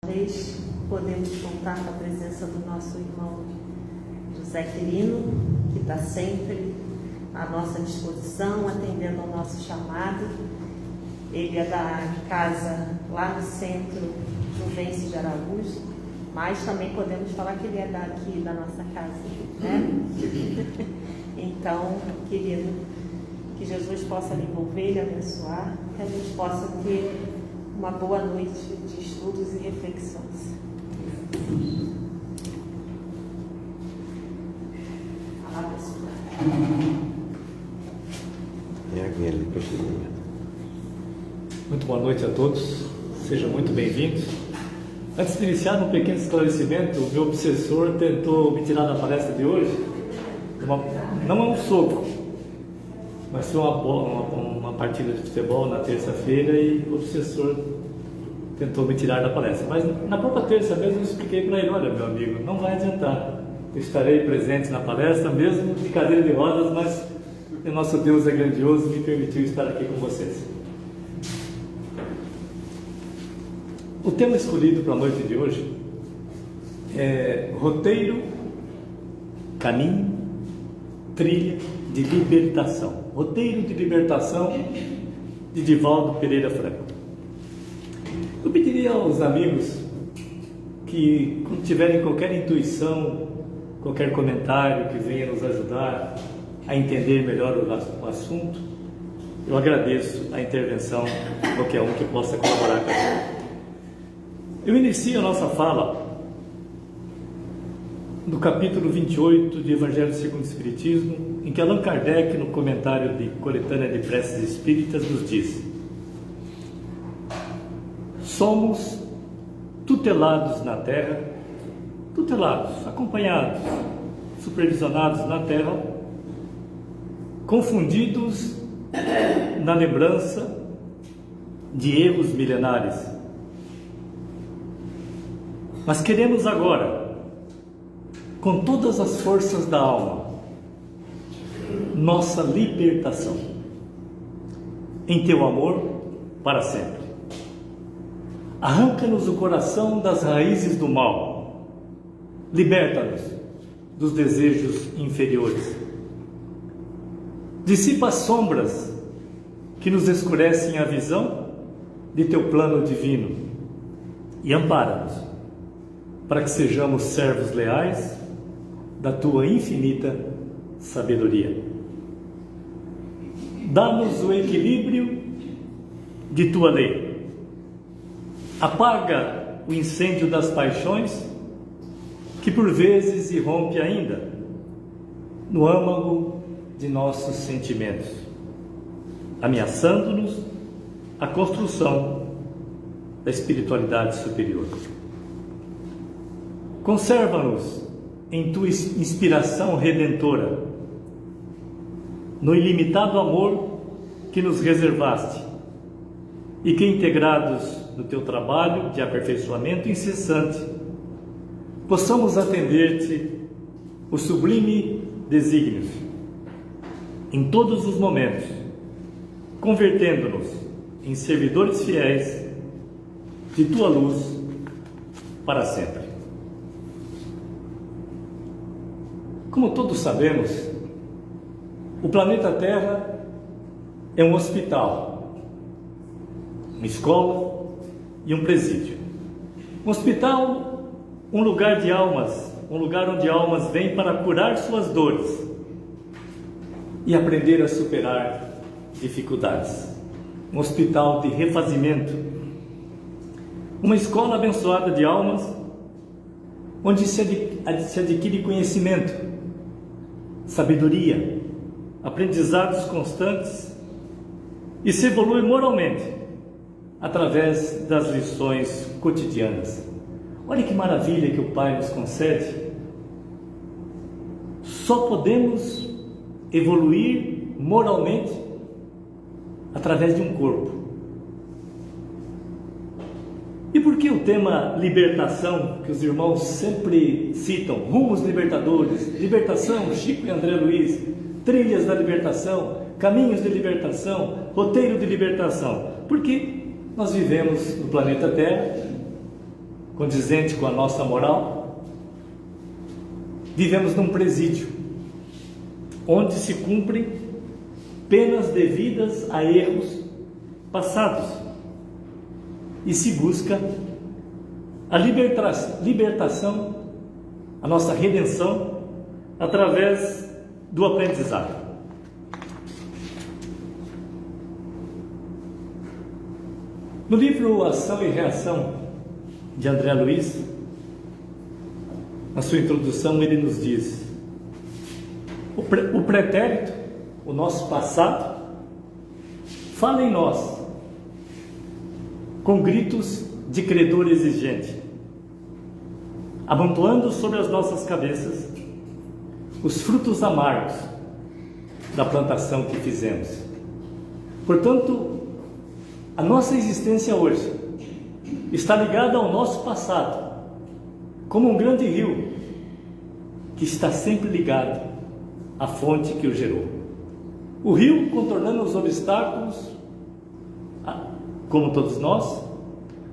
Vez podemos contar com a presença do nosso irmão José Quirino, que está sempre à nossa disposição, atendendo ao nosso chamado. Ele é da casa lá no centro Juvencio de Araújo, mas também podemos falar que ele é daqui da nossa casa, né? Então, querido, que Jesus possa lhe envolver, lhe abençoar, que a gente possa ter uma boa noite de estudos e reflexões. Olá, pessoal. Muito boa noite a todos, sejam muito bem-vindos. Antes de iniciar um pequeno esclarecimento, o meu obsessor tentou me tirar da palestra de hoje, não é um soco, mas foi uma partida de futebol na terça-feira e o obsessor tentou me tirar da palestra. Mas na própria terça mesmo eu expliquei para ele: olha, meu amigo, não vai adiantar, eu estarei presente na palestra, mesmo de cadeira de rodas, mas o nosso Deus é grandioso e me permitiu estar aqui com vocês. O tema escolhido para a noite de hoje é roteiro, caminho, trilha de libertação. Roteiro de libertação de Divaldo Pereira Franco. Eu pediria aos amigos que, quando tiverem qualquer intuição, qualquer comentário que venha nos ajudar a entender melhor o assunto, eu agradeço a intervenção de qualquer um que possa colaborar com a gente. Eu inicio a nossa fala no capítulo 28 de Evangelho segundo o Espiritismo, em que Allan Kardec, no comentário de Coletânea de Preces Espíritas, nos diz: somos tutelados na Terra, tutelados, acompanhados, supervisionados na Terra, confundidos na lembrança de erros milenares. Mas queremos agora, com todas as forças da alma, nossa libertação em teu amor para sempre. Arranca-nos o coração das raízes do mal, liberta-nos dos desejos inferiores, dissipa as sombras que nos escurecem a visão de teu plano divino e ampara-nos para que sejamos servos leais da tua infinita sabedoria. Dá-nos o equilíbrio de tua lei. Apaga o incêndio das paixões que por vezes irrompe ainda no âmago de nossos sentimentos, ameaçando-nos a construção da espiritualidade superior. Conserva-nos em tua inspiração redentora, no ilimitado amor que nos reservaste, e que, integrados no teu trabalho de aperfeiçoamento incessante, possamos atender-te o sublime desígnios em todos os momentos, convertendo-nos em servidores fiéis de tua luz para sempre. Como todos sabemos, o planeta Terra é um hospital, uma escola e um presídio. Um hospital, um lugar de almas, um lugar onde almas vêm para curar suas dores e aprender a superar dificuldades. Um hospital de refazimento. Uma escola abençoada de almas, onde se adquire conhecimento, sabedoria, aprendizados constantes e se evolui moralmente através das lições cotidianas. Olha que maravilha que o Pai nos concede. Só podemos evoluir moralmente através de um corpo. E por que o tema libertação, que os irmãos sempre citam, rumos libertadores, libertação, Chico e André Luiz, trilhas da libertação, caminhos de libertação, roteiro de libertação? Porque nós vivemos no planeta Terra condizente com a nossa moral, vivemos num presídio, onde se cumprem penas devidas a erros passados e se busca a libertação, a nossa redenção, através do aprendizado. No livro Ação e Reação, de André Luiz, na sua introdução, ele nos diz: o pretérito, o nosso passado, fala em nós com gritos de credor exigente, amontoando sobre as nossas cabeças os frutos amargos da plantação que fizemos. Portanto, a nossa existência hoje está ligada ao nosso passado, como um grande rio que está sempre ligado à fonte que o gerou. O rio, contornando os obstáculos, como todos nós,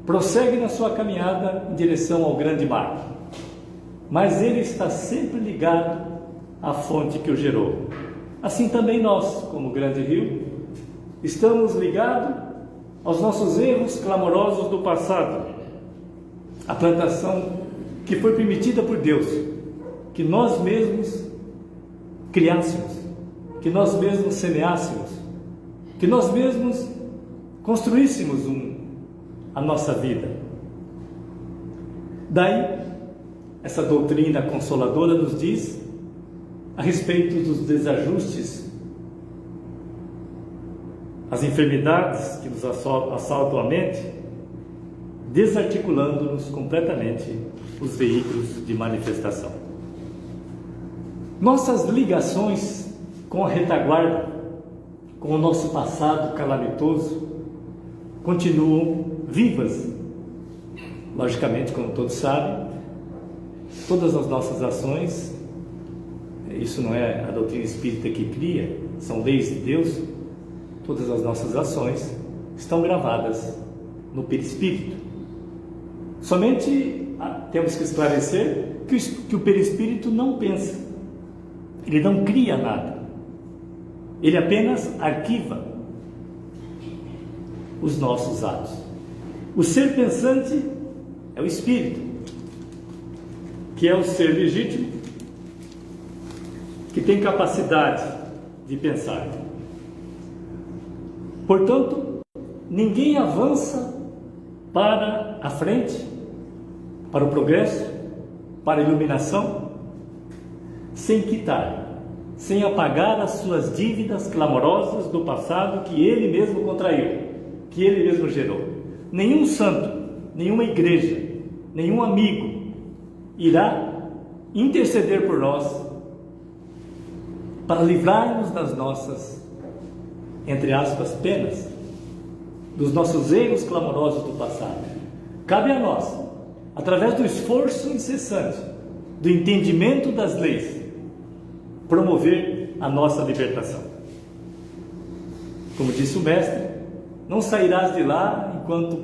prossegue na sua caminhada em direção ao grande mar, mas ele está sempre ligado à fonte que o gerou. Assim também nós, como grande rio, estamos ligados aos nossos erros clamorosos do passado, a plantação que foi permitida por Deus, que nós mesmos criássemos, que nós mesmos semeássemos, que nós mesmos construíssemos a nossa vida. Daí, essa doutrina consoladora nos diz a respeito dos desajustes, as enfermidades que nos assaltam a mente, desarticulando-nos completamente os veículos de manifestação. Nossas ligações com a retaguarda, com o nosso passado calamitoso, continuam vivas. Logicamente, como todos sabem, todas as nossas ações, isso não é a doutrina espírita que cria, são leis de Deus. Todas as nossas ações estão gravadas no perispírito. Somente temos que esclarecer que o perispírito não pensa, ele não cria nada, ele apenas arquiva os nossos atos. O ser pensante é o espírito, que é o ser legítimo, que tem capacidade de pensar. Portanto, ninguém avança para a frente, para o progresso, para a iluminação, sem quitar, sem apagar as suas dívidas clamorosas do passado que ele mesmo contraiu, que ele mesmo gerou. Nenhum santo, nenhuma igreja, nenhum amigo irá interceder por nós para livrar-nos das nossas, entre aspas, penas, dos nossos erros clamorosos do passado. Cabe a nós, através do esforço incessante, do entendimento das leis, promover a nossa libertação. Como disse o mestre, não sairás de lá enquanto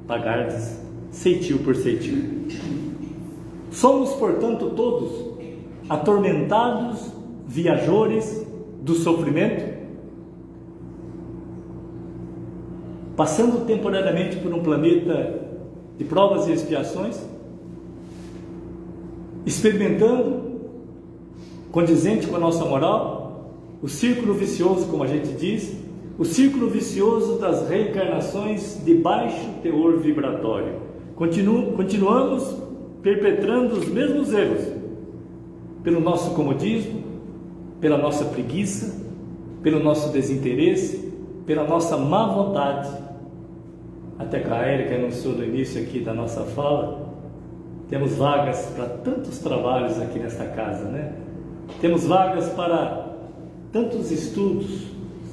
pagardes ceitil por ceitil. Somos, portanto, todos atormentados viajores do sofrimento, passando temporariamente por um planeta de provas e expiações, experimentando, condizente com a nossa moral, o círculo vicioso, como a gente diz, o círculo vicioso das reencarnações de baixo teor vibratório. Continuamos perpetrando os mesmos erros, pelo nosso comodismo, pela nossa preguiça, pelo nosso desinteresse, pela nossa má vontade. Até que a Érica anunciou no início aqui da nossa fala, temos vagas para tantos trabalhos aqui nesta casa, né? Temos vagas para tantos estudos,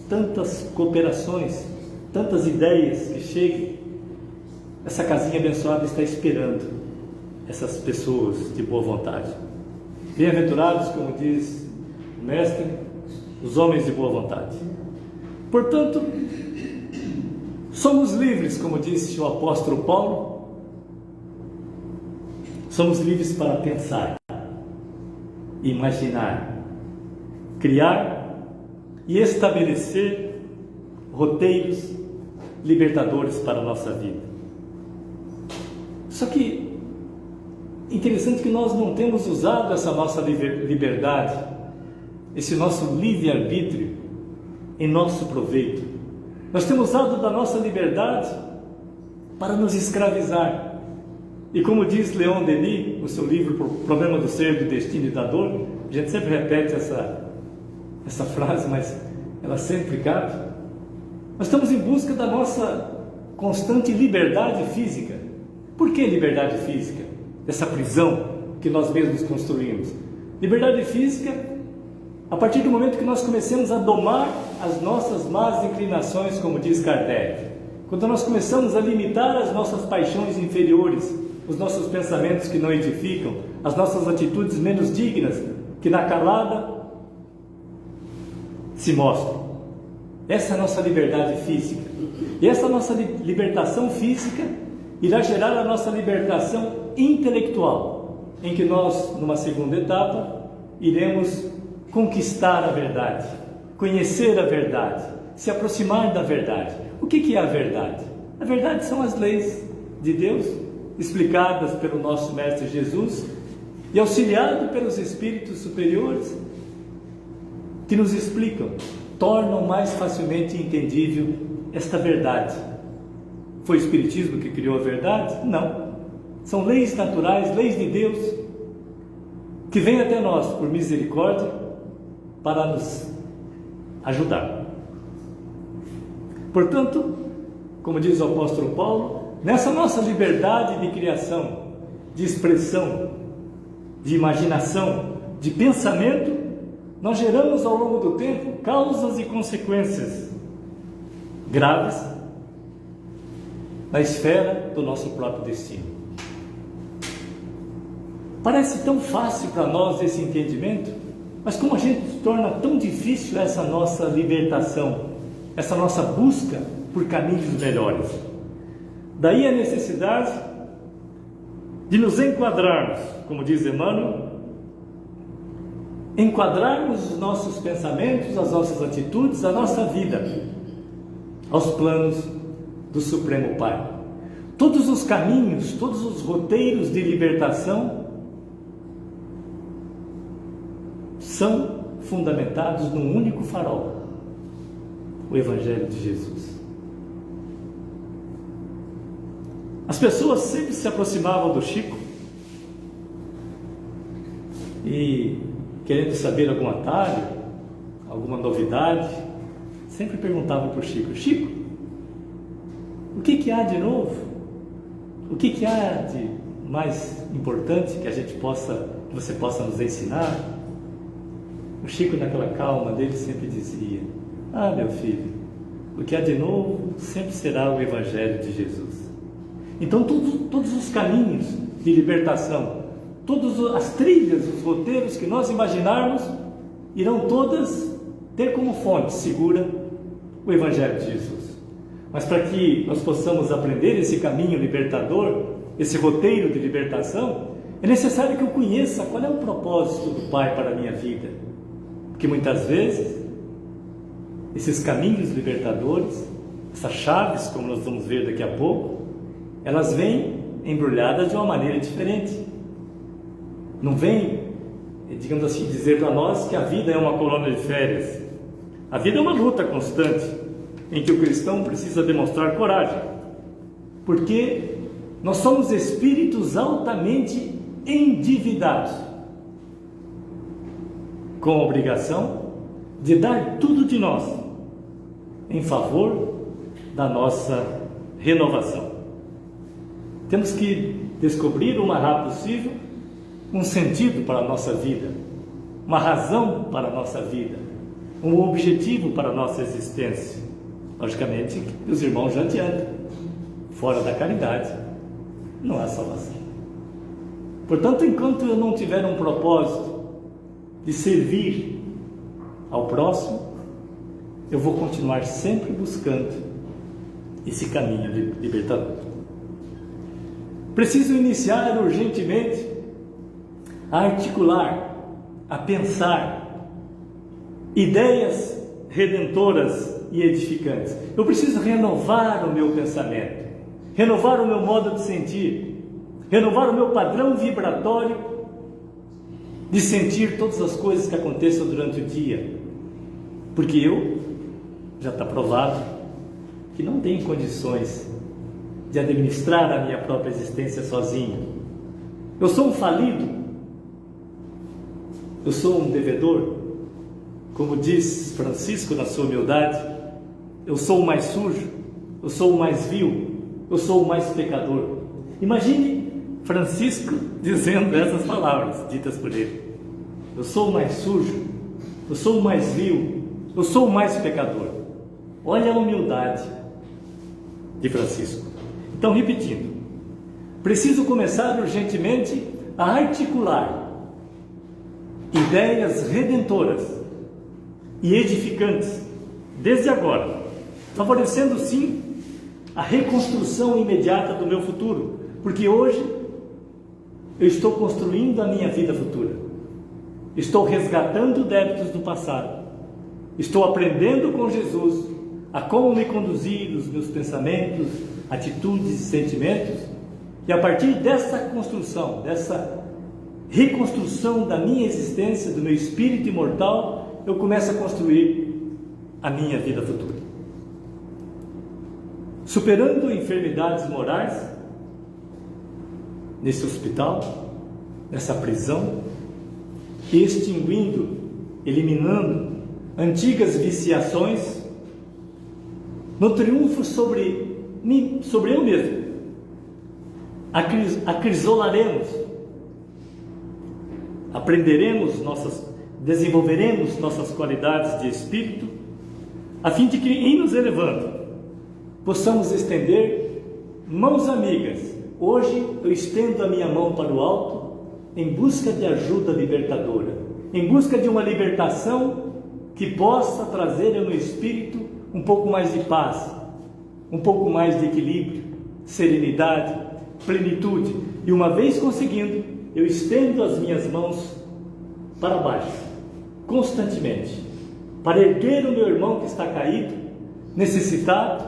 tantas cooperações, tantas ideias que cheguem. Essa casinha abençoada está esperando essas pessoas de boa vontade. Bem-aventurados, como diz o mestre, os homens de boa vontade. Portanto, somos livres, como disse o apóstolo Paulo, Somos livres para pensar, imaginar, criar e estabelecer roteiros libertadores para a nossa vida. Só que interessante que nós não temos usado essa nossa liberdade, esse nosso livre-arbítrio em nosso proveito. Nós temos usado da nossa liberdade para nos escravizar. E como diz Leon Denis, no seu livro Problema do Ser, do Destino e da Dor, a gente sempre repete essa frase, mas ela sempre cabe. Nós estamos em busca da nossa constante liberdade física. Por que liberdade física? Essa prisão que nós mesmos construímos. Liberdade física, a partir do momento que nós começamos a domar as nossas más inclinações, como diz Kardec. Quando nós começamos a limitar as nossas paixões inferiores, os nossos pensamentos que não edificam, as nossas atitudes menos dignas, que na calada se mostram. Essa é a nossa liberdade física. E essa nossa libertação física irá gerar a nossa libertação intelectual, em que nós, numa segunda etapa, iremos conquistar a verdade, conhecer a verdade, se aproximar da verdade. O que é a verdade? A verdade são as leis de Deus, explicadas pelo nosso Mestre Jesus e auxiliado pelos Espíritos superiores, que nos explicam, tornam mais facilmente entendível esta verdade. Foi o Espiritismo que criou a verdade? Não. São leis naturais, leis de Deus, que vêm até nós por misericórdia para nos ajudar. Portanto, como diz o apóstolo Paulo, nessa nossa liberdade de criação, de expressão, de imaginação, de pensamento, nós geramos ao longo do tempo causas e consequências graves na esfera do nosso próprio destino. Parece tão fácil para nós esse entendimento, mas como a gente torna tão difícil essa nossa libertação, essa nossa busca por caminhos melhores. Daí a necessidade de nos enquadrarmos, como diz Emmanuel, enquadrarmos os nossos pensamentos, as nossas atitudes, a nossa vida aos planos do Supremo Pai. Todos os caminhos, todos os roteiros de libertação são fundamentados num único farol, o Evangelho de Jesus. As pessoas sempre se aproximavam do Chico e, querendo saber algum atalho, alguma novidade, sempre perguntavam para o Chico: Chico, o que há de novo? O que há de mais importante que você possa nos ensinar? O Chico, naquela calma dele, sempre dizia: ah, meu filho, o que há de novo sempre será o Evangelho de Jesus. Então todos os caminhos de libertação, todas as trilhas, os roteiros que nós imaginarmos, irão todas ter como fonte segura o Evangelho de Jesus. Mas para que nós possamos aprender esse caminho libertador, esse roteiro de libertação, é necessário que eu conheça qual é o propósito do Pai para a minha vida. Porque muitas vezes, esses caminhos libertadores, essas chaves, como nós vamos ver daqui a pouco, elas vêm embrulhadas de uma maneira diferente. Não vem, digamos assim, dizer para nós que a vida é uma colônia de férias. A vida é uma luta constante, em que o cristão precisa demonstrar coragem, porque nós somos espíritos altamente endividados, com a obrigação de dar tudo de nós em favor da nossa renovação. Temos que descobrir o mais rápido possível um sentido para a nossa vida, uma razão para a nossa vida, um objetivo para a nossa existência. Logicamente, os irmãos já adiantam, fora da caridade não há salvação. Portanto, enquanto eu não tiver um propósito de servir ao próximo, eu vou continuar sempre buscando esse caminho libertador. Preciso iniciar urgentemente a articular, a pensar ideias redentoras e edificantes. Eu preciso renovar o meu pensamento, renovar o meu modo de sentir, renovar o meu padrão vibratório de sentir todas as coisas que aconteçam durante o dia, porque eu, já está provado, que não tenho condições de administrar a minha própria existência sozinho. Eu sou um falido, eu sou um devedor, como diz Francisco na sua humildade, eu sou o mais sujo, eu sou o mais vil, eu sou o mais pecador. Imagine Francisco dizendo essas palavras ditas por ele: eu sou o mais sujo, eu sou o mais vil, eu sou o mais pecador. Olha a humildade de Francisco. Então, repetindo, preciso começar urgentemente a articular ideias redentoras e edificantes desde agora, favorecendo sim a reconstrução imediata do meu futuro, porque hoje eu estou construindo a minha vida futura, estou resgatando débitos do passado, estou aprendendo com Jesus a como me conduzir nos meus pensamentos, atitudes e sentimentos, e a partir dessa construção, dessa reconstrução da minha existência, do meu espírito imortal, eu começo a construir a minha vida futura. Superando enfermidades morais, nesse hospital, nessa prisão, extinguindo, eliminando antigas viciações, no triunfo sobre mim, sobre eu mesmo, acrisolaremos, desenvolveremos nossas qualidades de espírito, a fim de que, em nos elevando, possamos estender mãos amigas. Hoje eu estendo a minha mão para o alto em busca de ajuda libertadora, em busca de uma libertação que possa trazer ao meu espírito um pouco mais de paz, um pouco mais de equilíbrio, serenidade, plenitude. E uma vez conseguindo, eu estendo as minhas mãos para baixo, constantemente, para erguer o meu irmão que está caído, necessitado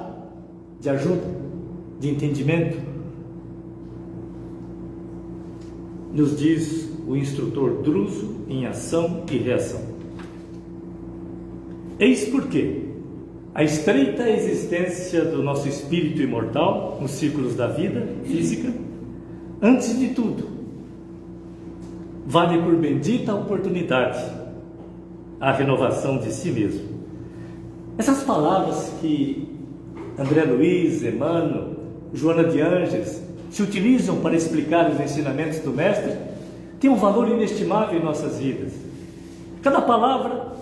de ajuda, de entendimento. Nos diz o instrutor Druso em Ação e Reação. Eis porque a estreita existência do nosso espírito imortal nos círculos da vida física, antes de tudo, vale por bendita oportunidade a renovação de si mesmo. Essas palavras que André Luiz, Emmanuel, Joana de Ângeles se utilizam para explicar os ensinamentos do Mestre têm um valor inestimável em nossas vidas. Cada palavra,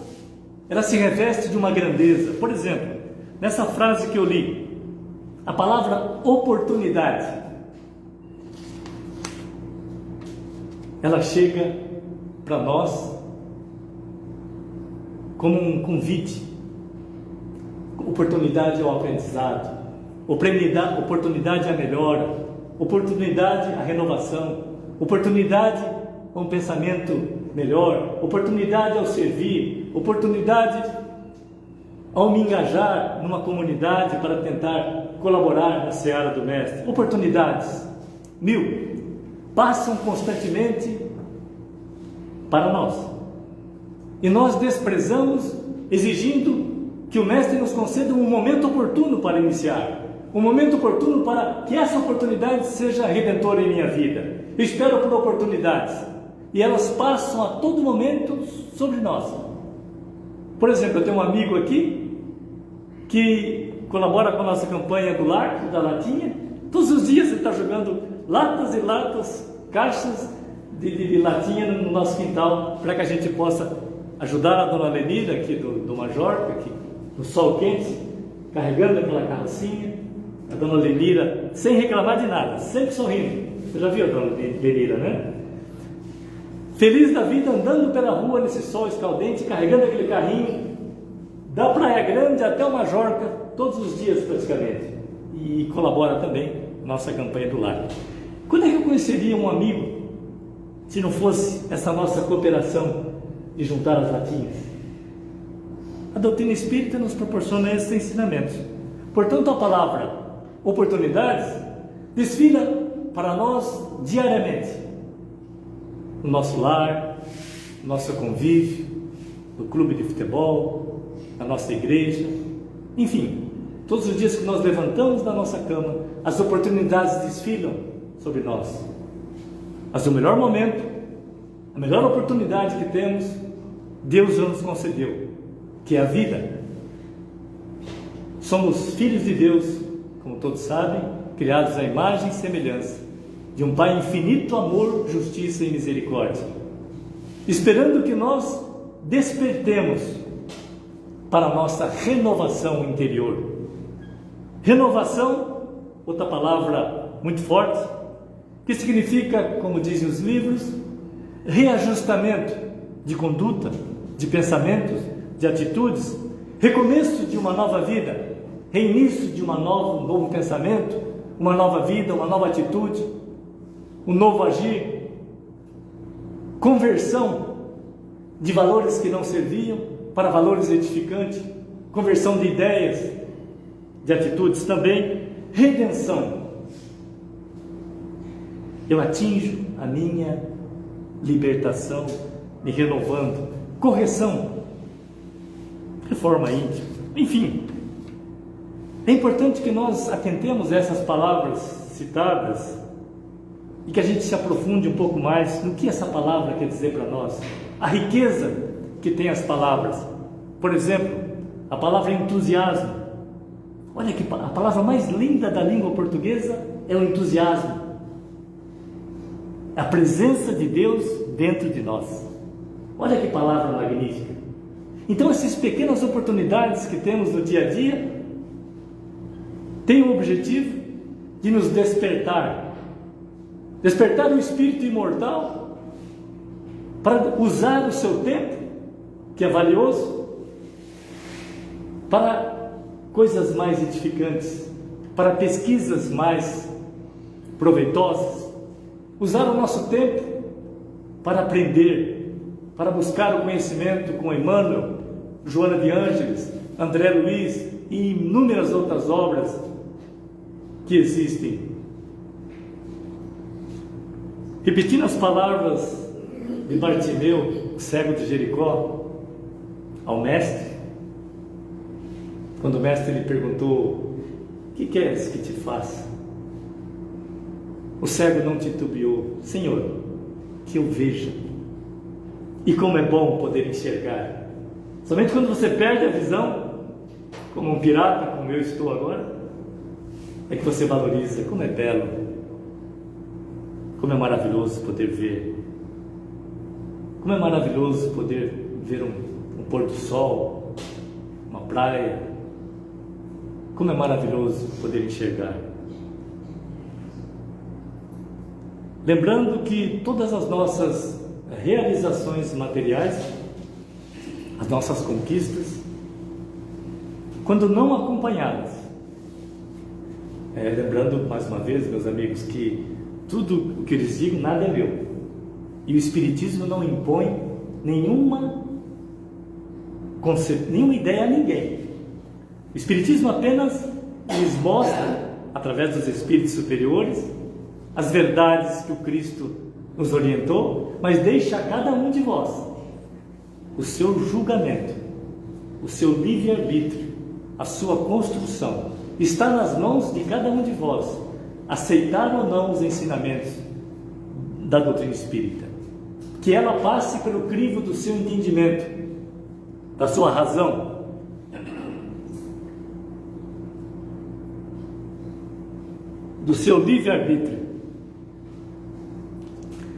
ela se reveste de uma grandeza. Por exemplo, nessa frase que eu li, a palavra oportunidade, ela chega para nós como um convite, oportunidade ao aprendizado, oportunidade à melhora, oportunidade à renovação, oportunidade a um pensamento melhor, oportunidade ao servir, oportunidade ao me engajar numa comunidade para tentar colaborar na seara do Mestre. Oportunidades, 1000, passam constantemente para nós. E nós desprezamos, exigindo que o Mestre nos conceda um momento oportuno para iniciar, um momento oportuno para que essa oportunidade seja redentora em minha vida. Eu espero por oportunidades, e elas passam a todo momento sobre nós. Por exemplo, eu tenho um amigo aqui que colabora com a nossa campanha do lar, da latinha. Todos os dias ele está jogando latas e latas, caixas de latinha no nosso quintal, para que a gente possa ajudar a dona Lenira aqui do Majorca, aqui no sol quente, carregando aquela carrocinha. A dona Lenira, sem reclamar de nada, sempre sorrindo. Você já viu a dona Lenira, né? Feliz da vida, andando pela rua nesse sol escaldente, carregando aquele carrinho da Praia Grande até o Majorca, todos os dias praticamente. E colabora também na nossa campanha do lar. Quando é que eu conheceria um amigo se não fosse essa nossa cooperação de juntar as latinhas? A doutrina espírita nos proporciona esses ensinamentos. Portanto, a palavra oportunidades desfila para nós diariamente, no nosso lar, no nosso convívio, no clube de futebol, na nossa igreja, enfim, todos os dias que nós levantamos da nossa cama, as oportunidades desfilam sobre nós. Mas o melhor momento, a melhor oportunidade que temos, Deus já nos concedeu, que é a vida. Somos filhos de Deus, como todos sabem, criados à imagem e semelhança de um Pai infinito amor, justiça e misericórdia, esperando que nós despertemos para a nossa renovação interior. Renovação, outra palavra muito forte, que significa, como dizem os livros, reajustamento de conduta, de pensamentos, de atitudes, recomeço de uma nova vida, reinício de um novo pensamento, uma nova vida, uma nova atitude, um novo agir, conversão de valores que não serviam para valores edificantes, conversão de ideias, de atitudes também, redenção. Eu atinjo a minha libertação me renovando, correção, reforma íntima, enfim. É importante que nós atentemos a essas palavras citadas e que a gente se aprofunde um pouco mais no que essa palavra quer dizer para nós, a riqueza que tem as palavras. Por exemplo, a palavra entusiasmo. Olha que a palavra mais linda da língua portuguesa é o entusiasmo. A presença de Deus dentro de nós. Olha que palavra magnífica. Então essas pequenas oportunidades que temos no dia a dia têm o objetivo de nos despertar o espírito imortal para usar o seu tempo, que é valioso, para coisas mais edificantes, para pesquisas mais proveitosas, usar o nosso tempo para aprender, para buscar o conhecimento com Emmanuel, Joana de Ângeles, André Luiz e inúmeras outras obras que existem. Repetindo as palavras de Bartimeu, o cego de Jericó, ao mestre, quando o mestre lhe perguntou: que queres que te faça? O cego não titubeou: Senhor, que eu veja. E como é bom poder enxergar. Somente quando você perde a visão, como um pirata, como eu estou agora, é que você valoriza como é belo, como é maravilhoso poder ver, como é maravilhoso poder ver um pôr do sol, uma praia, como é maravilhoso poder enxergar. Lembrando que todas as nossas realizações materiais, as nossas conquistas, quando não acompanhadas, lembrando mais uma vez, meus amigos, que tudo o que eles digam, nada é meu, e o Espiritismo não impõe nenhuma ideia a ninguém. O Espiritismo apenas lhes mostra, através dos Espíritos superiores, as verdades que o Cristo nos orientou, mas deixa a cada um de vós o seu julgamento, o seu livre-arbítrio, a sua construção. Está nas mãos de cada um de vós aceitar ou não os ensinamentos da doutrina espírita. Que ela passe pelo crivo do seu entendimento, da sua razão. Do seu livre-arbítrio.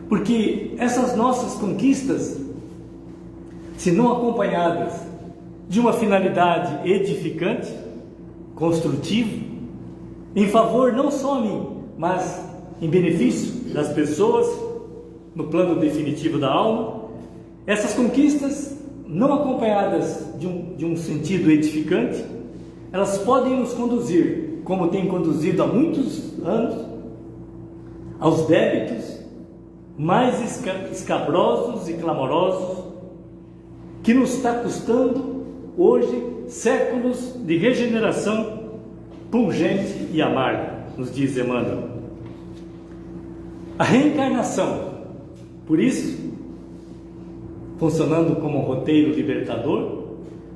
Porque essas nossas conquistas, se não acompanhadas de uma finalidade edificante, construtiva, em favor não só a mim, mas em benefício das pessoas, no plano definitivo da alma, essas conquistas não acompanhadas de um sentido edificante, elas podem nos conduzir, como tem conduzido há muitos anos, aos débitos mais escabrosos e clamorosos, que nos está custando hoje séculos de regeneração pungente e amarga, nos diz Emmanuel. A reencarnação, por isso, funcionando como um roteiro libertador,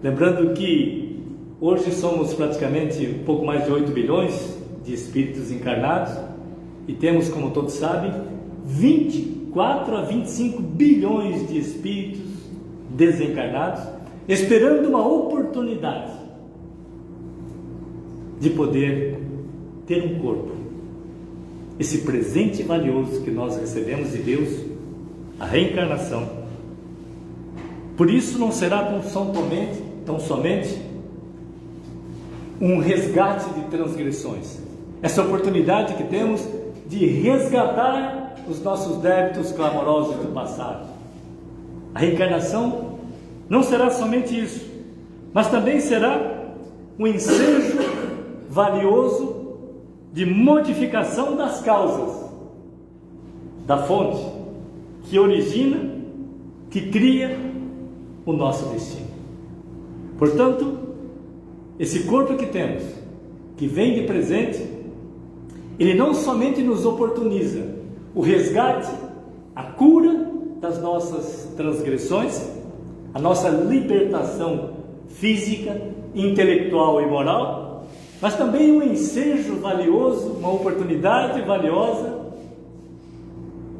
lembrando que hoje somos praticamente um pouco mais de 8 bilhões de espíritos encarnados e temos, como todos sabem, 24 a 25 bilhões de espíritos desencarnados, esperando uma oportunidade de poder ter um corpo. Esse presente valioso que nós recebemos de Deus, a reencarnação. Por isso não será tão somente um resgate de transgressões. Essa oportunidade que temos de resgatar os nossos débitos clamorosos do passado. A reencarnação não será somente isso, mas também será um ensejo valioso de modificação das causas, da fonte que origina, que cria o nosso destino. Portanto, esse corpo que temos, que vem de presente, ele não somente nos oportuniza o resgate, a cura das nossas transgressões, a nossa libertação física, intelectual e moral, mas também um ensejo valioso, uma oportunidade valiosa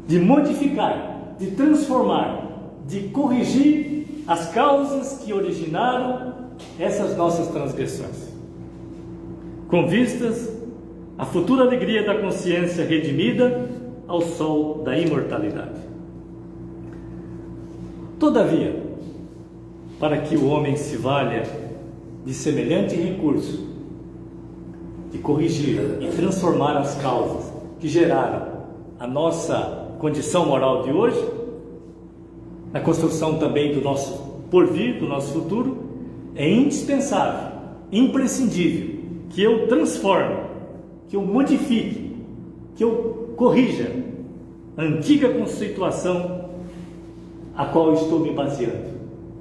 de modificar, de transformar, de corrigir as causas que originaram essas nossas transgressões, com vistas à futura alegria da consciência redimida ao sol da imortalidade. Todavia, para que o homem se valha de semelhante recurso, de corrigir e transformar as causas que geraram a nossa condição moral de hoje, na construção também do nosso porvir, do nosso futuro, é indispensável, imprescindível que eu transforme, que eu modifique, que eu corrija a antiga conceituação a qual estou me baseando.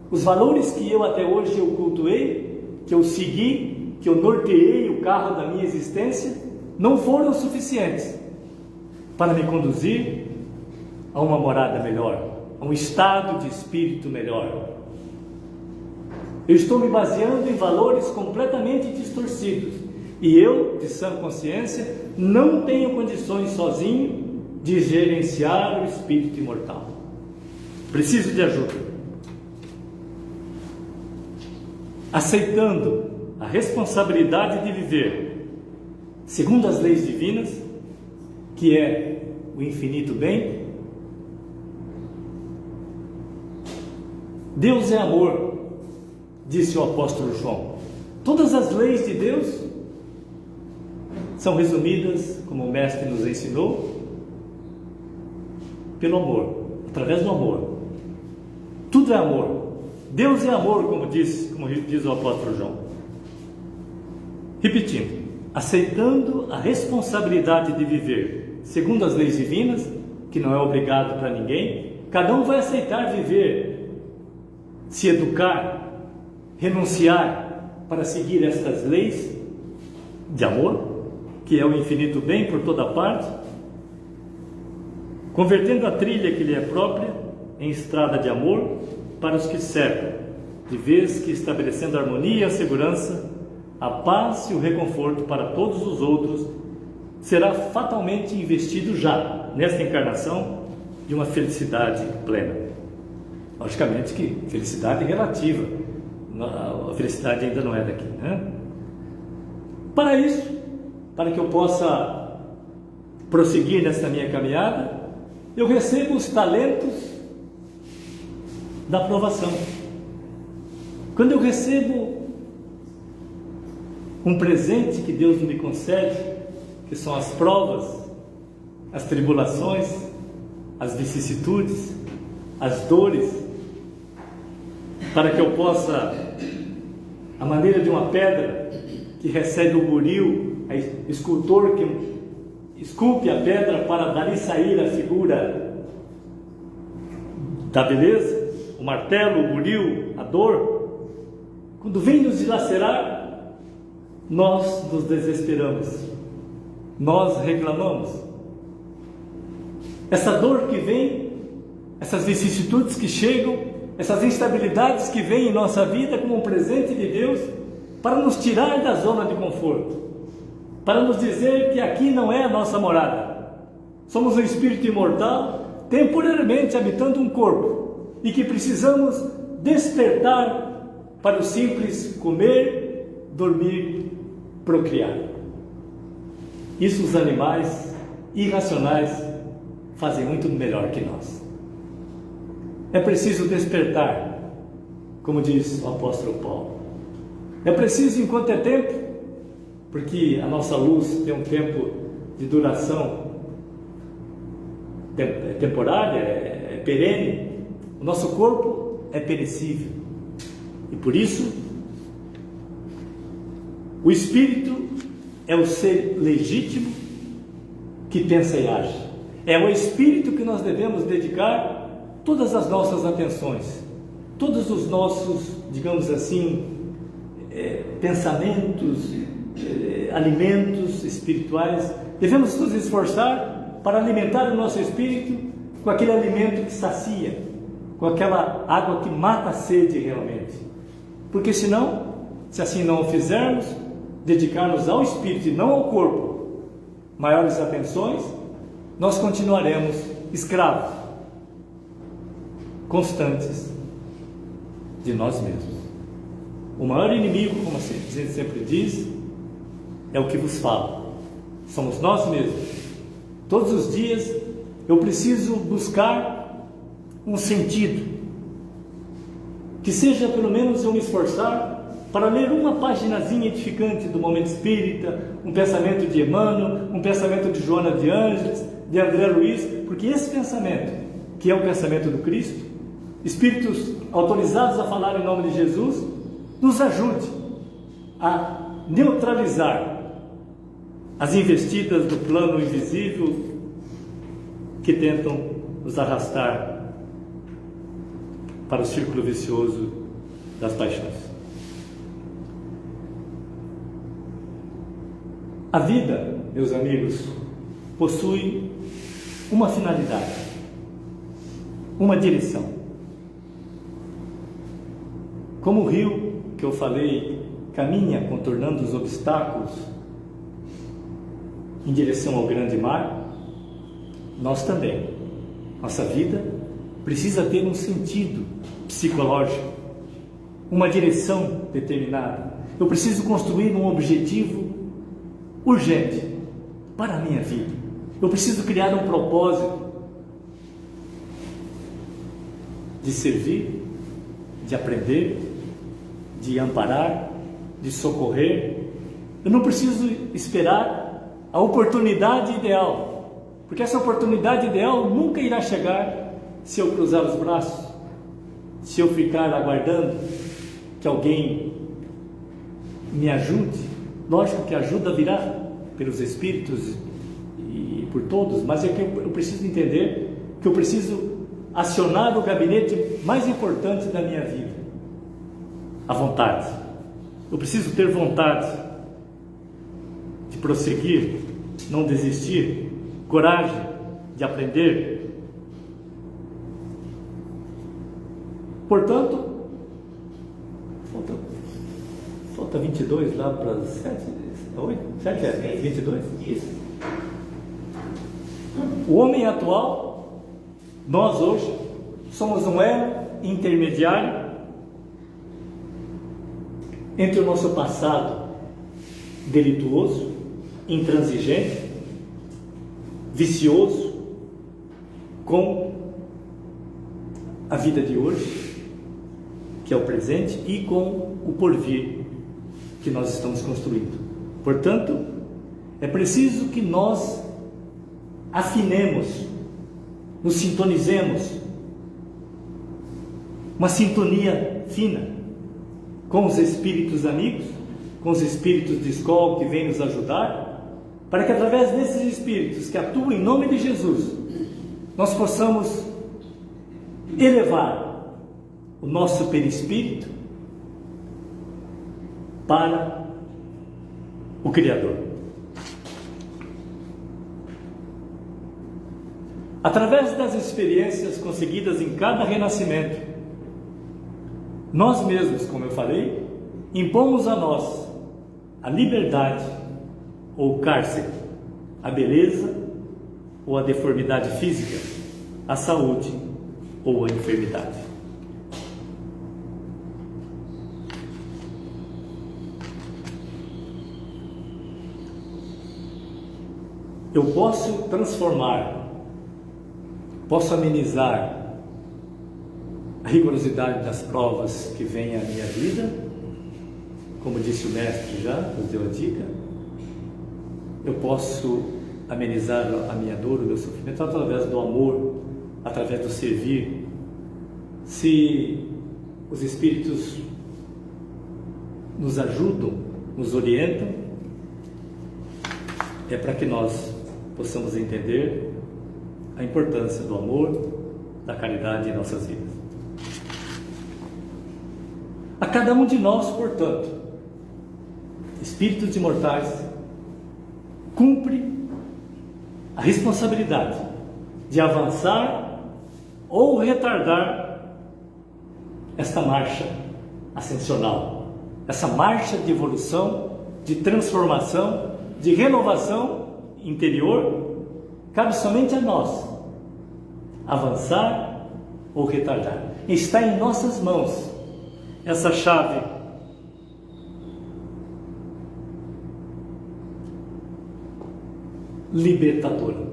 Os valores que eu até hoje eu cultuei, que eu segui, que eu norteei o carro da minha existência, não foram suficientes para me conduzir a uma morada melhor, a um estado de espírito melhor. Eu estou me baseando em valores completamente distorcidos e eu, de sã consciência, não tenho condições sozinho de gerenciar o espírito imortal. Preciso de ajuda. Aceitando a responsabilidade de viver segundo as leis divinas, que é o infinito bem. Deus é amor, disse o apóstolo João. Todas as leis de Deus são resumidas, como o mestre nos ensinou, pelo amor, através do amor. Tudo é amor. Deus é amor, como diz o apóstolo João. Repetindo, aceitando a responsabilidade de viver segundo as leis divinas, que não é obrigado para ninguém, cada um vai aceitar viver, se educar, renunciar para seguir estas leis de amor, que é o infinito bem por toda parte, convertendo a trilha que lhe é própria em estrada de amor para os que servem, de vez que estabelecendo a harmonia e a segurança, a paz e o reconforto para todos os outros, será fatalmente investido já, nesta encarnação, de uma felicidade plena. Logicamente que felicidade relativa, a felicidade ainda não é daqui, né? Para isso, para que eu possa prosseguir nessa minha caminhada, eu recebo os talentos da provação. Quando eu recebo um presente que Deus me concede, que são as provas, as tribulações, as vicissitudes, as dores, para que eu possa, à maneira de uma pedra que recebe o buril, o escultor esculpe a pedra para dali sair a figura da beleza, o martelo, o buril, a dor, quando vem nos dilacerar, nós nos desesperamos, nós reclamamos. Essa dor que vem, essas vicissitudes que chegam, essas instabilidades que vêm em nossa vida como um presente de Deus para nos tirar da zona de conforto, para nos dizer que aqui não é a nossa morada. Somos um espírito imortal, temporariamente habitando um corpo, e que precisamos despertar para o simples comer, dormir, procriar. Isso os animais irracionais fazem muito melhor que nós. É preciso despertar, como diz o apóstolo Paulo. É preciso enquanto é tempo, porque a nossa luz tem um tempo de duração temporária, é perene. O nosso corpo é perecível. E por isso, o espírito é o ser legítimo que pensa e age. É ao espírito que nós devemos dedicar todas as nossas atenções, todos os nossos, digamos assim, pensamentos, alimentos espirituais. Devemos nos esforçar para alimentar o nosso espírito com aquele alimento que sacia, com aquela água que mata a sede realmente. Porque senão, se assim não o fizermos, dedicarmos ao espírito e não ao corpo maiores atenções, nós continuaremos escravos constantes de nós mesmos. O maior inimigo, como a gente sempre diz, é o que vos fala. Somos nós mesmos. Todos os dias eu preciso buscar um sentido, que seja pelo menos eu me esforçar para ler uma paginazinha edificante do Momento Espírita, um pensamento de Emmanuel, um pensamento de Joana de Ângeles, de André Luiz, porque esse pensamento, que é o pensamento do Cristo, espíritos autorizados a falar em nome de Jesus, nos ajude a neutralizar as investidas do plano invisível que tentam nos arrastar para o círculo vicioso das paixões. A vida, meus amigos, possui uma finalidade, uma direção. Como o rio que eu falei caminha contornando os obstáculos em direção ao grande mar, nós também. Nossa vida precisa ter um sentido psicológico, uma direção determinada. Eu preciso construir um objetivo urgente para a minha vida. Eu preciso criar um propósito de servir, de aprender, de amparar, de socorrer. Eu não preciso esperar a oportunidade ideal, porque essa oportunidade ideal nunca irá chegar se eu cruzar os braços, se eu ficar aguardando que alguém me ajude. Lógico que a ajuda virá pelos espíritos e por todos, mas é que eu preciso entender que eu preciso acionar o gabinete mais importante da minha vida, a vontade. Eu preciso ter vontade de prosseguir, não desistir, coragem de aprender. Portanto, falta 22 lá para as 7, 8, 7 é 22? Isso. O homem atual, nós hoje, somos um elo intermediário entre o nosso passado delituoso, intransigente, vicioso, com a vida de hoje, que é o presente, e com o porvir que nós estamos construindo. Portanto, é preciso que nós afinemos, nos sintonizemos, uma sintonia fina com os espíritos amigos, com os espíritos de escola que vêm nos ajudar, para que através desses espíritos que atuam em nome de Jesus, nós possamos elevar o nosso perispírito para o Criador. Através das experiências conseguidas em cada renascimento, nós mesmos, como eu falei, impomos a nós a liberdade ou o cárcere, a beleza ou a deformidade física, a saúde ou a enfermidade. Eu posso transformar, posso amenizar a rigorosidade das provas que vêm à minha vida, como disse o mestre já, nos deu a dica. Eu posso amenizar a minha dor, o meu sofrimento através do amor, através do servir. Se os Espíritos nos ajudam, nos orientam, é para que nós possamos entender a importância do amor, da caridade em nossas vidas. A cada um de nós, portanto, espíritos imortais, cumpre a responsabilidade de avançar ou retardar esta marcha ascensional, essa marcha de evolução, de transformação, de renovação interior. Cabe somente a nós avançar ou retardar. Está em nossas mãos essa chave libertadora.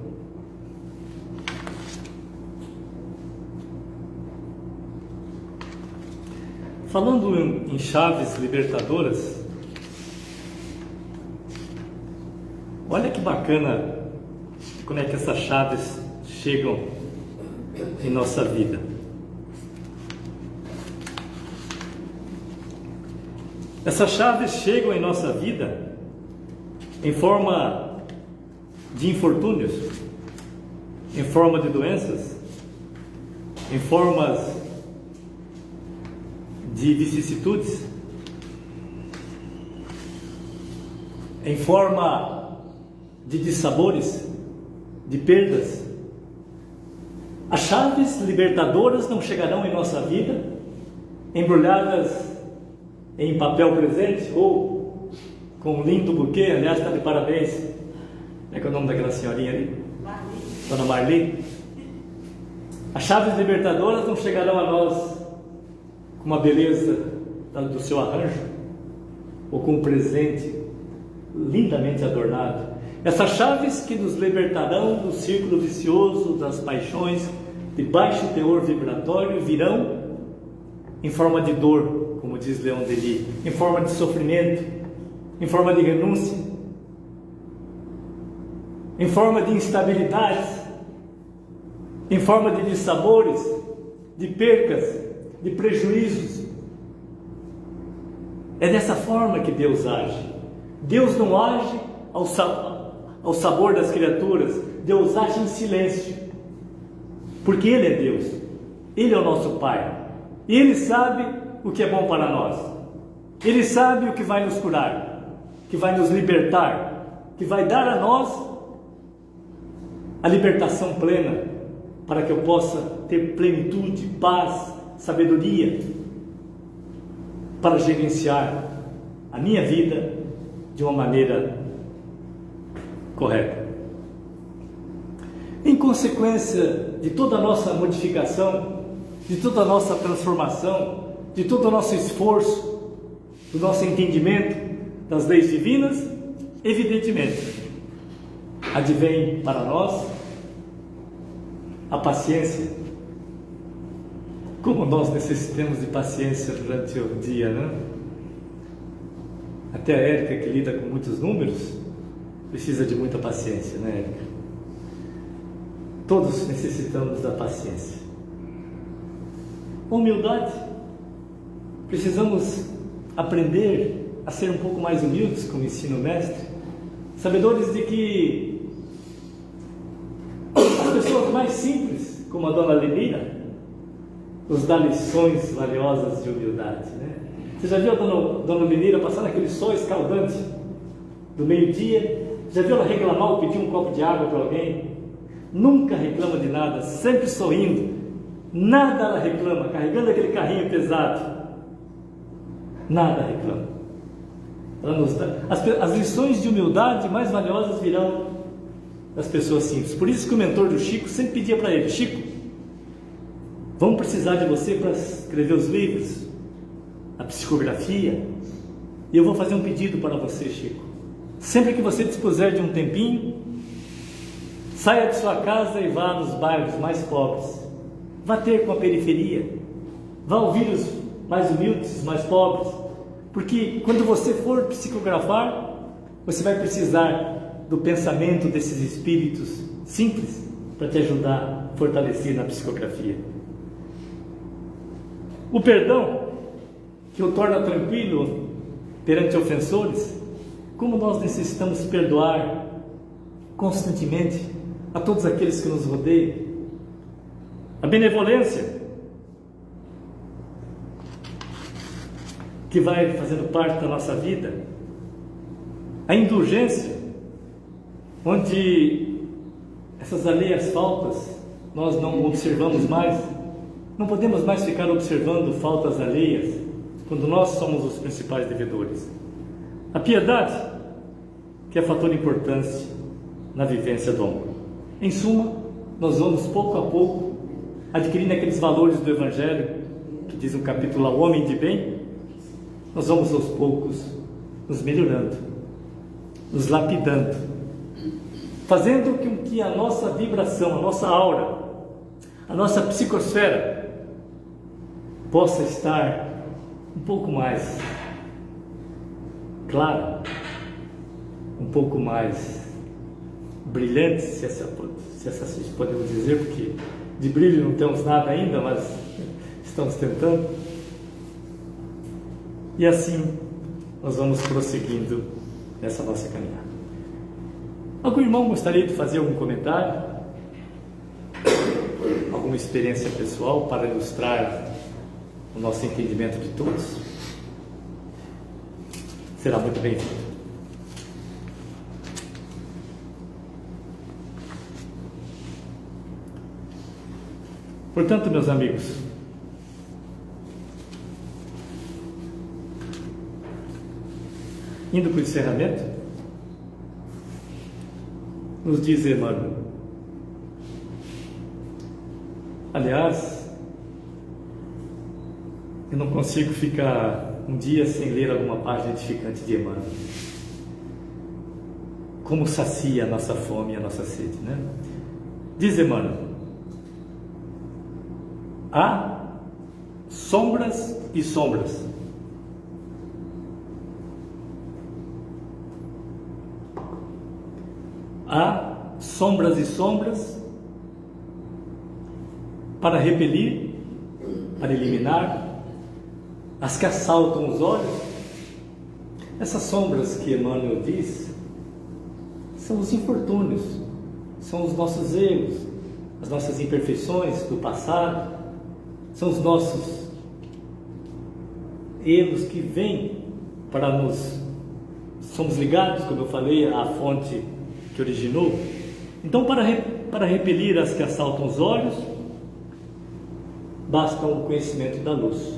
Falando em chaves libertadoras, olha que bacana como é que essas chaves chegam em nossa vida. Essas chaves chegam em nossa vida em forma de infortúnios, em forma de doenças, em formas de vicissitudes, em forma de dissabores, de perdas. As chaves libertadoras não chegarão em nossa vida embrulhadas em papel presente ou com um lindo buquê. Aliás, está de parabéns. Como é que é o nome daquela senhorinha ali? Marli. Dona Marli. As chaves libertadoras não chegarão a nós com uma beleza do seu arranjo ou com um presente lindamente adornado. Essas chaves que nos libertarão do círculo vicioso das paixões de baixo teor vibratório virão em forma de dor, como diz Leon Denis, em forma de sofrimento, em forma de renúncia, em forma de instabilidades, em forma de dissabores, de percas, de prejuízos. É dessa forma que Deus age. Deus não age ao sabor das criaturas. Deus age em silêncio, porque Ele é Deus, Ele é o nosso Pai, e Ele sabe o que é bom para nós. Ele sabe o que vai nos curar, que vai nos libertar, que vai dar a nós a libertação plena, para que eu possa ter plenitude, paz, sabedoria, para gerenciar a minha vida de uma maneira correta. Em consequência de toda a nossa modificação, de toda a nossa transformação, de todo o nosso esforço, do nosso entendimento das leis divinas, evidentemente, advém para nós a paciência. Como nós necessitamos de paciência durante o dia, né? Até a Érica, que lida com muitos números, precisa de muita paciência, né, Érica? Todos necessitamos da paciência. Humildade. Precisamos aprender a ser um pouco mais humildes, como ensina o mestre, sabedores de que as pessoas mais simples, como a dona Lenira, nos dá lições valiosas de humildade, né? Você já viu a dona Lenira passar naquele sol escaldante do meio-dia? Já viu ela reclamar ou pedir um copo de água para alguém? Nunca reclama de nada, sempre sorrindo. Nada ela reclama, carregando aquele carrinho pesado. Nada reclama. Ela nos dá, as lições de humildade mais valiosas virão das pessoas simples. Por isso que o mentor do Chico sempre pedia para ele: Chico, vamos precisar de você para escrever os livros, a psicografia, e eu vou fazer um pedido para você, Chico. Sempre que você dispuser de um tempinho, saia de sua casa e vá nos bairros mais pobres, vá ter com a periferia, vá ouvir os mais humildes, os mais pobres, porque quando você for psicografar, você vai precisar do pensamento desses espíritos simples para te ajudar a fortalecer na psicografia. O perdão, que o torna tranquilo perante ofensores, como nós necessitamos perdoar constantemente a todos aqueles que nos rodeiam. A benevolência, que vai fazendo parte da nossa vida. A indulgência, onde essas alheias faltas nós não observamos mais. Não podemos mais ficar observando faltas alheias quando nós somos os principais devedores. A piedade, que é fator importante na vivência do amor. Em suma, nós vamos pouco a pouco adquirindo aqueles valores do Evangelho, que diz no capítulo O Homem de Bem. Nós vamos aos poucos nos melhorando, nos lapidando, fazendo com que a nossa vibração, a nossa aura, a nossa psicosfera possa estar um pouco mais clara, um pouco mais brilhante, se assim podemos dizer, porque de brilho não temos nada ainda, mas estamos tentando. E assim nós vamos prosseguindo nessa nossa caminhada. Algum irmão gostaria de fazer algum comentário? Alguma experiência pessoal para ilustrar o nosso entendimento de todos? Será muito bem-vindo. Portanto, meus amigos, indo para o encerramento, nos diz Emmanuel: aliás, eu não consigo ficar um dia sem ler alguma página edificante de Emmanuel. Como sacia a nossa fome e a nossa sede, né? Diz Emmanuel: há sombras e sombras. Há sombras e sombras para repelir, para eliminar as que assaltam os olhos. Essas sombras que Emmanuel diz são os infortúnios, são os nossos erros, as nossas imperfeições do passado, são os nossos erros que vêm para nos... Somos ligados, como eu falei, à fonte que originou. Então, para repelir as que assaltam os olhos, basta o conhecimento da luz.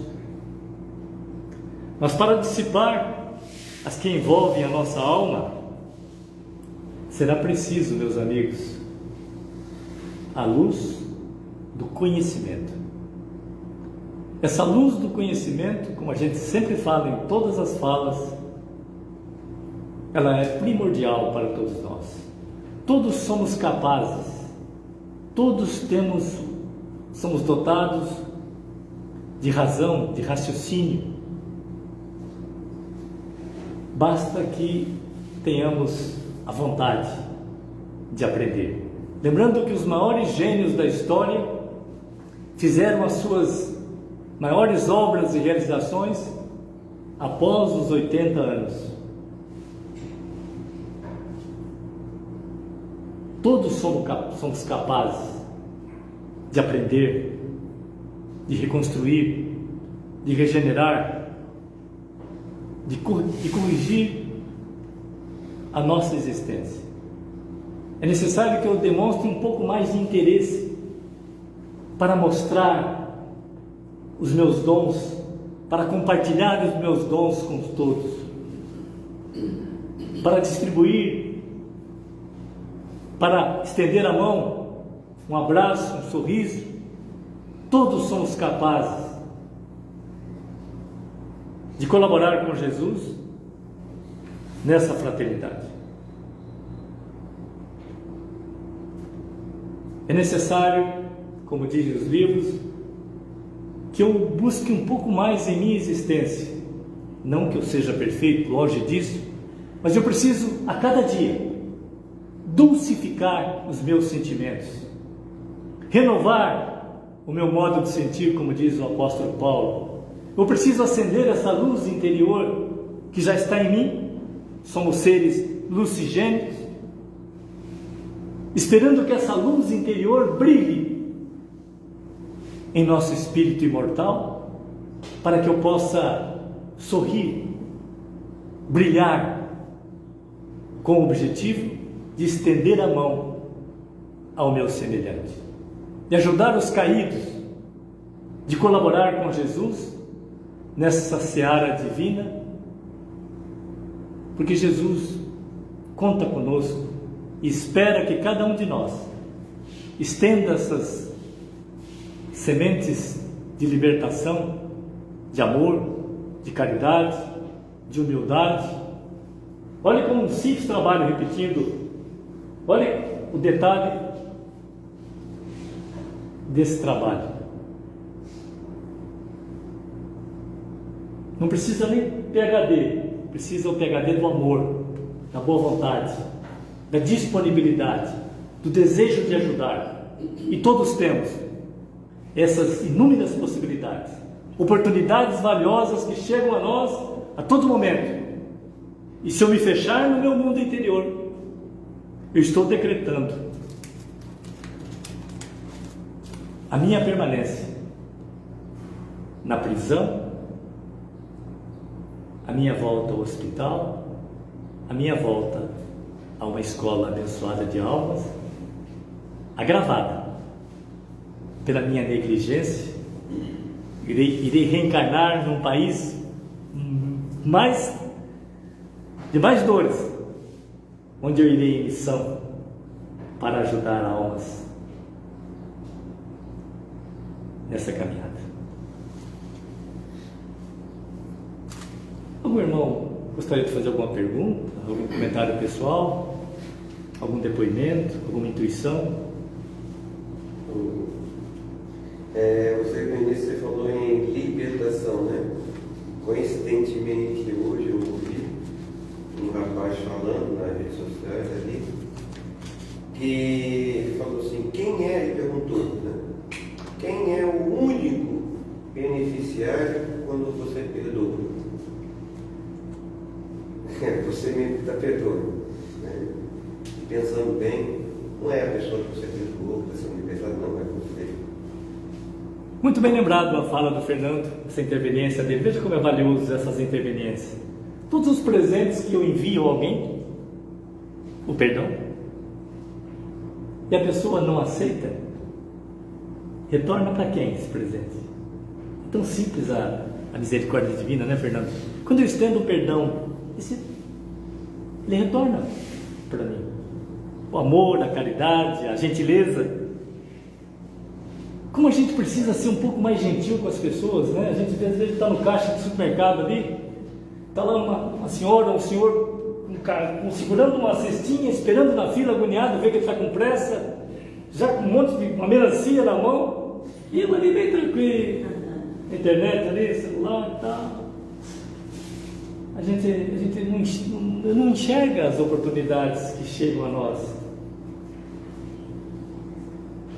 Mas para dissipar as que envolvem a nossa alma, será preciso, meus amigos, a luz do conhecimento. Essa luz do conhecimento, como a gente sempre fala em todas as falas, ela é primordial para todos nós. Todos somos capazes, todos somos dotados de razão, de raciocínio. Basta que tenhamos a vontade de aprender. Lembrando que os maiores gênios da história fizeram as suas maiores obras e realizações após os 80 anos. todos somos capazes de aprender, de reconstruir, de regenerar, de corrigir a nossa existência. É necessário que eu demonstre um pouco mais de interesse para mostrar os meus dons, para compartilhar os meus dons com todos, para distribuir, para estender a mão, um abraço, um sorriso. Todos somos capazes de colaborar com Jesus nessa fraternidade. É necessário, como dizem os livros, que eu busque um pouco mais em minha existência. Não que eu seja perfeito, longe disso, mas eu preciso, a cada dia, dulcificar os meus sentimentos, renovar o meu modo de sentir, como diz o apóstolo Paulo. Eu preciso acender essa luz interior que já está em mim. Somos seres lucigênicos, esperando que essa luz interior brilhe em nosso espírito imortal, para que eu possa sorrir, brilhar, com o objetivo de estender a mão ao meu semelhante, de ajudar os caídos, de colaborar com Jesus nessa seara divina, porque Jesus conta conosco e espera que cada um de nós estenda essas sementes de libertação, de amor, de caridade, de humildade. Olha como um simples trabalho repetindo. Olha o detalhe desse trabalho. Não precisa nem PhD, precisa o PhD do amor, da boa vontade, da disponibilidade, do desejo de ajudar. E todos temos essas inúmeras possibilidades, oportunidades valiosas que chegam a nós a todo momento. E se eu me fechar no meu mundo interior, eu estou decretando a minha permanência na prisão, a minha volta ao hospital, a minha volta a uma escola abençoada de almas, agravada pela minha negligência. Irei reencarnar num país de mais dores, onde eu irei em missão para ajudar almas nessa caminhada. Algum irmão gostaria de fazer alguma pergunta, algum comentário pessoal, algum depoimento, alguma intuição? Você no início você falou em libertação, né? Coincidentemente hoje eu ouvi um rapaz falando nas redes sociais ali, que ele falou assim, ele perguntou, né? Quem é o único beneficiário quando você perdoa? Você me está perdoando, né? E pensando bem, não é a pessoa que você perdoou que está sendo libertada, não, é você. Muito bem lembrado a fala do Fernando, essa interveniência dele. Veja como é valioso essas interveniências. Todos os presentes que eu envio a alguém, o perdão, e a pessoa não aceita, retorna para quem esse presente? É tão simples a misericórdia divina, né, Fernando? Quando eu estendo o perdão, ele retorna para mim. O amor, a caridade, a gentileza. Como a gente precisa ser um pouco mais gentil com as pessoas, né? A gente às vezes está no caixa do supermercado ali, está lá uma senhora, um senhor segurando uma cestinha, esperando na fila, agoniado, vê que ele está com pressa, já com um monte de uma melancia na mão, e eu ali bem tranquilo, internet ali, celular e tal. A gente não enxerga as oportunidades que chegam a nós.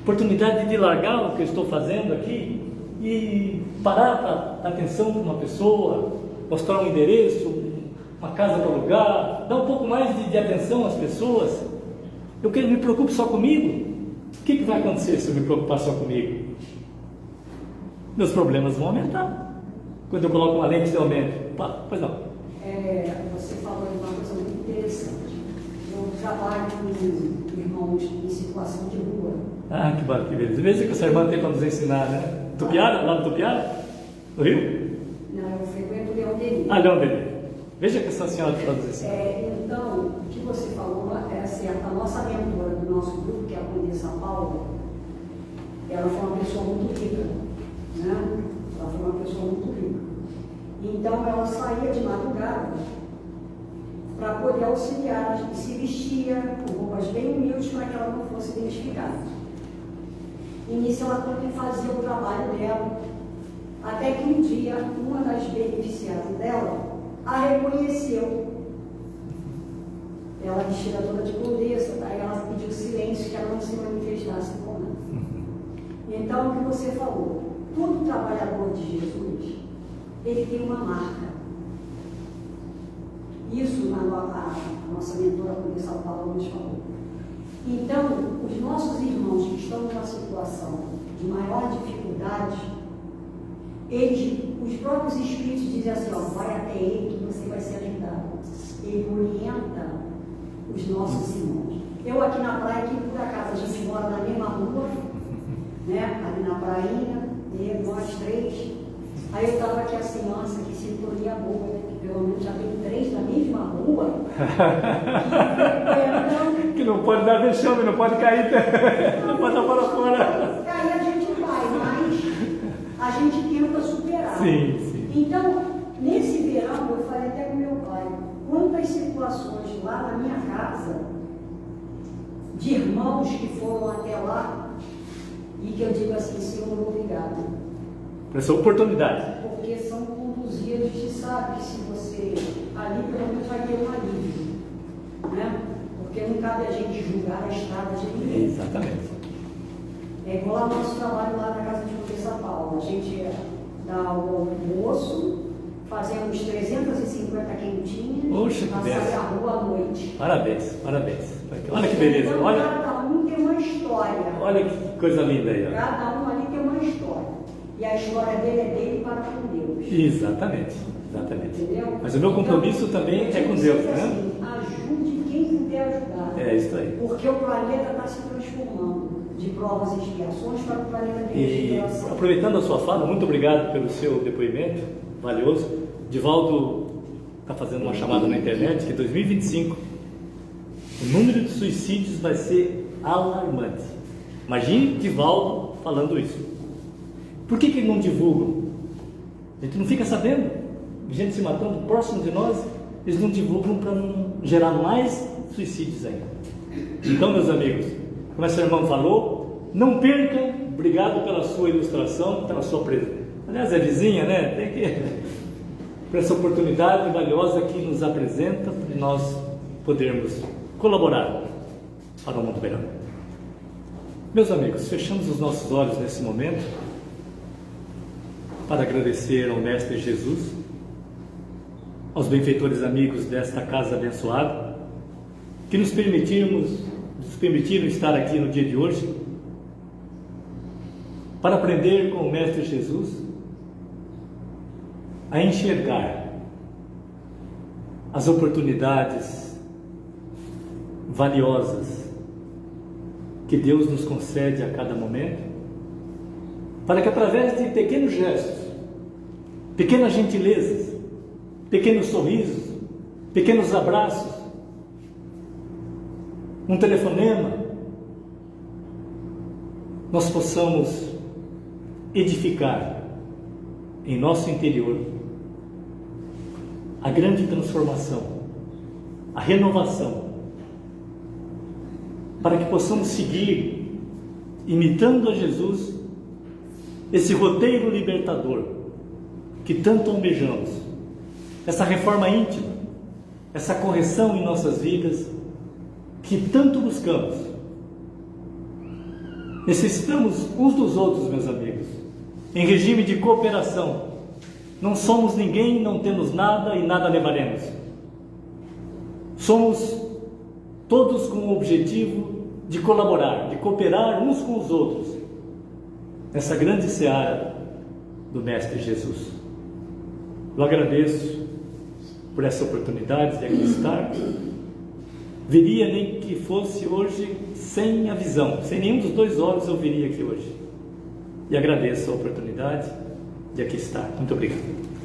Oportunidade de largar o que eu estou fazendo aqui e parar para dar atenção para uma pessoa, mostrar um endereço, uma casa para alugar, dar um pouco mais de atenção às pessoas. Eu me preocupo só comigo. O que vai acontecer se eu me preocupar só comigo? Meus problemas vão aumentar. Quando eu coloco uma lente de aumento. Pois não. Você falou de uma coisa muito interessante. Eu trabalho com irmãos em situação de rua. Ah, que beleza. Veja que o irmã tem para nos ensinar, né? Tupiara? Lá no Tupiara? No Rio? Não, eu frequento Leão Denis. Ah, Leão Denis. Veja que essa senhora tem para nos ensinar. Então, o que você falou é certo. A nossa mentora do nosso grupo, que é a Condessa Paula, ela foi uma pessoa muito rica, né? Ela foi uma pessoa muito rica. Então, ela saía de madrugada para poder auxiliar e se vestia com roupas bem humildes para que ela não fosse identificada. Início, ela também fazia o trabalho dela, até que um dia, uma das beneficiadas dela a reconheceu. Ela vestida toda de condessa, daí ela pediu silêncio, que ela não se manifestasse com nada. Então, o que você falou, todo trabalhador de Jesus, ele tem uma marca. Isso a nossa mentora, a Condessa Paula, nos falou. Então, os nossos irmãos que estão numa situação de maior dificuldade, os próprios espíritos dizem assim, vai até ele que você vai ser ajudado. Ele orienta os nossos irmãos. Eu aqui na praia, que por acaso a gente mora na mesma rua, né? Ali na prainha, nós três. Aí eu estava aqui assim, nossa, que sintonia boa, né? Que pelo menos já tem 3 na mesma rua. Que não pode dar vexame, não pode cair, não pode dar para fora. Cair a gente vai, mas a gente tenta superar. Sim, sim. Então, nesse verão, eu falei até com meu pai, quantas situações lá na minha casa, de irmãos que foram até lá, e que eu digo assim, Senhor, obrigado. Por essa oportunidade. Porque são conduzidos, e sabe que se você, ali pelo menos vai ter um alívio, né? Porque não cabe a gente julgar a estrada de ninguém. Exatamente. É igual ao nosso trabalho lá na casa de Condessa Paula. A gente dá o almoço, fazemos 350 quentinhas, Poxa, que passar beleza. a rua à noite. Parabéns, parabéns. Olha que beleza. Então, Olha, cada um tem uma história. olha que coisa linda aí. Ó. Cada um ali tem uma história. E a história dele é dele para com Deus. Exatamente, exatamente. Entendeu? Mas o meu compromisso então, também é com Deus, né? Assim, ajude quem puder ajudar. É isso aí. Porque o planeta está se transformando de provas e expiações para o planeta de E inspiração. aproveitando a sua fala, muito obrigado pelo seu depoimento valioso. Divaldo está fazendo uma chamada na internet que em 2025 o número de suicídios vai ser alarmante. Imagine Divaldo falando isso. Por que eles não divulgam? A gente não fica sabendo. Gente se matando próximo de nós, eles não divulgam para não gerar mais suicídios ainda. Então, meus amigos, como essa irmã falou, não perca. Obrigado pela sua ilustração, pela sua presença. Aliás, é vizinha, né? Tem que... Por essa oportunidade valiosa que nos apresenta para nós podermos colaborar para um mundo melhor. Meus amigos, fechamos os nossos olhos nesse momento para agradecer ao Mestre Jesus, aos benfeitores amigos desta casa abençoada, que nos permitiram estar aqui no dia de hoje, para aprender com o Mestre Jesus a enxergar as oportunidades valiosas que Deus nos concede a cada momento, para que através de pequenos gestos, pequenas gentilezas, pequenos sorrisos, pequenos abraços, um telefonema, nós possamos edificar em nosso interior a grande transformação, a renovação, para que possamos seguir imitando a Jesus, esse roteiro libertador que tanto almejamos, essa reforma íntima, essa correção em nossas vidas que tanto buscamos. Necessitamos uns dos outros, meus amigos, em regime de cooperação. Não somos ninguém, não temos nada e nada levaremos. Somos todos com o objetivo de colaborar, de cooperar uns com os outros, nessa grande seara do Mestre Jesus. Eu agradeço por essa oportunidade de aqui estar. Viria nem que fosse hoje sem a visão, sem nenhum dos dois olhos eu viria aqui hoje. E agradeço a oportunidade de aqui estar. Muito obrigado.